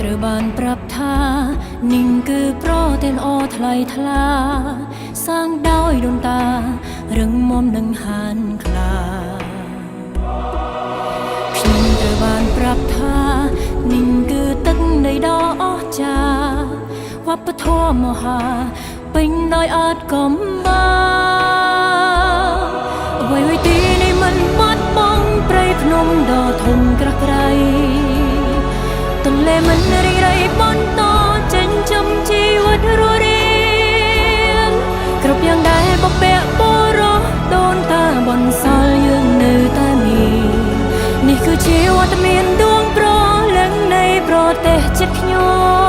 ត្រូវបានប្រាប់ថានិងគឺប្រទេសល្អថ្លៃថ្លាសាងដោយដូនតារឹងមាំនឹងហានខ្លាខ្ញុំត្រូវបានប្រាប់ថានិងគឺទឹកនៃដ៏អស្ចារ្យវប្បធម៌មហាពេញដោយអត់កំបាអ្វីៗទីនេះមិនបាត់បង់ព្រៃភ្នំដ៏ធំក្រាស់ក្រៃទន្លេមិនរីករាយបន្តចិញ្ចឹមជីវិតរស់រានគ្រប់យ៉ាងដែលបពាក់បុរសដូនតាបន្សល់យើងនៅតែមាននេះគឺជាវត្តមានដួងព្រលឹងនៃប្រទេសជាតិខ្ញុំ